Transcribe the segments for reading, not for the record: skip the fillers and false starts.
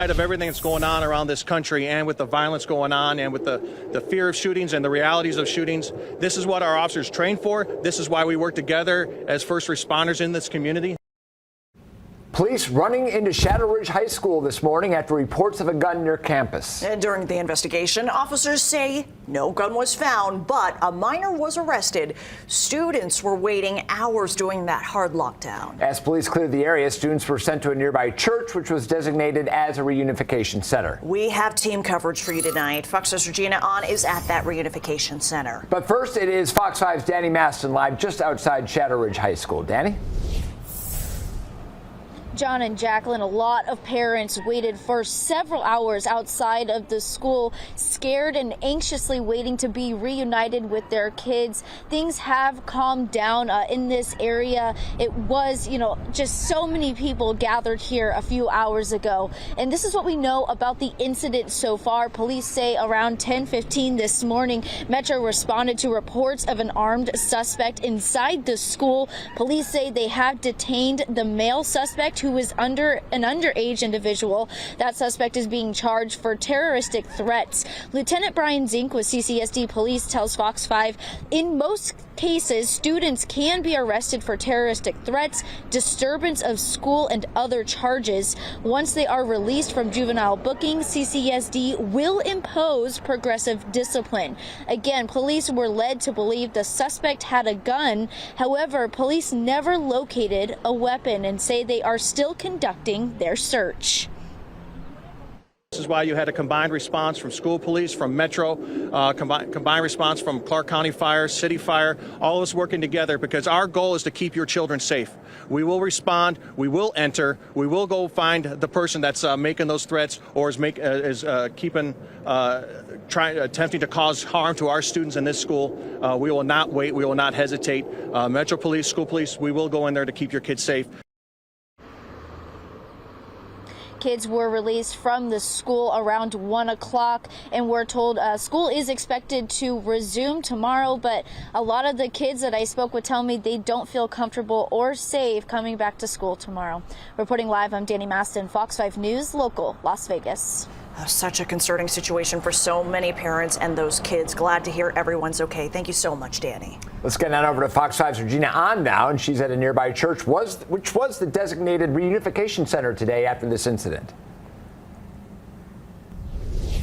Of everything that's going on around this country, and with the violence going on, and with the fear of shootings and the realities of shootings, this is what our officers train for. This is why we work together as first responders in this community. Police running into Shadow Ridge High School this morning after reports of a gun near campus. And during the investigation, officers say no gun was found, but a minor was arrested. Students were waiting hours during that hard lockdown. As police cleared the area, students were sent to a nearby church, which was designated as a reunification center. We have team coverage for you tonight. Fox 5's Regina Ahn is at that reunification center. But first, it is Fox 5's Danny Maston live just outside Shadow Ridge High School. Danny? John and Jacqueline, a lot of parents waited for several hours outside of the school, scared and anxiously waiting to be reunited with their kids. Things have calmed down in this area. It was, just so many people gathered here a few hours ago. And this is what we know about the incident so far. Police say around 10:15 this morning, Metro responded to reports of an armed suspect inside the school. Police say they have detained the male suspect who is an underage individual. That suspect is being charged for terroristic threats. Lieutenant Brian Zink with CCSD Police tells Fox 5, in most cases, students can be arrested for terroristic threats, disturbance of school, and other charges. Once they are released from juvenile booking, CCSD will impose progressive discipline. Again, police were led to believe the suspect had a gun. However, police never located a weapon and say they are still conducting their search. This is why you had a combined response from school police, from Metro, combined response from Clark County Fire, City Fire, all of us working together, because our goal is to keep your children safe. We will respond, we will enter, we will go find the person that's making those threats or is attempting to cause harm to our students in this school. We will not wait, we will not hesitate. Metro Police, school police, we will go in there to keep your kids safe. Kids were released from the school around 1 o'clock, and we're told school is expected to resume tomorrow, but a lot of the kids that I spoke with tell me they don't feel comfortable or safe coming back to school tomorrow. Reporting live, I'm Danny Maston, Fox 5 News, local, Las Vegas. Such a concerning situation for so many parents and those kids. Glad to hear everyone's okay. Thank you so much, Danny. Let's get on over to Fox 5's Regina Ahn now, and she's at a nearby church, which was the designated reunification center today after this incident.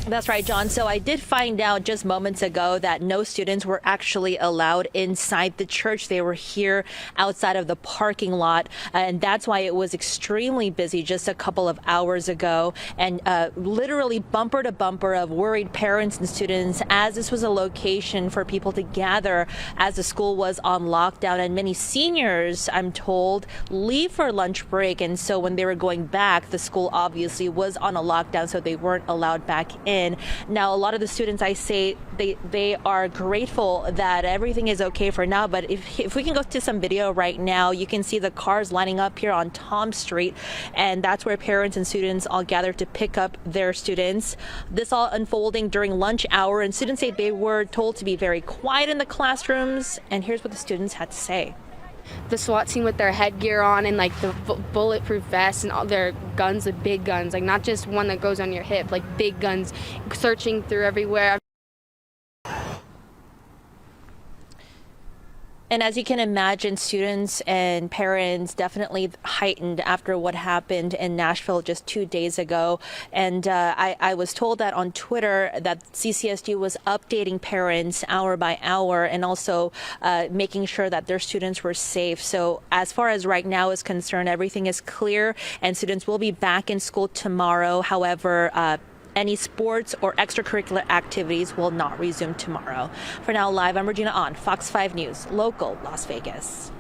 That's right, John. So I did find out just moments ago that no students were actually allowed inside the church. They were here outside of the parking lot, and that's why it was extremely busy just a couple of hours ago, and literally bumper to bumper of worried parents and students, as this was a location for people to gather as the school was on lockdown. And many seniors, I'm told, leave for lunch break, and so when they were going back, the school obviously was on a lockdown, so they weren't allowed back in. Now, a lot of the students, I say, they are grateful that everything is okay for now. But if we can go to some video right now, you can see the cars lining up here on Tom Street, and that's where parents and students all gather to pick up their students. This all unfolding during lunch hour, and students say they were told to be very quiet in the classrooms. And here's what the students had to say. The SWAT team with their headgear on and like the bulletproof vests and all their guns, the big guns, like not just one that goes on your hip, like big guns, searching through everywhere. And as you can imagine, students and parents definitely heightened after what happened in Nashville just 2 days ago. And I was told that on Twitter that CCSD was updating parents hour by hour and also making sure that their students were safe. So as far as right now is concerned, everything is clear and students will be back in school tomorrow. However, any sports or extracurricular activities will not resume tomorrow. For now, live, I'm Regina Ahn, Fox 5 News, local, Las Vegas.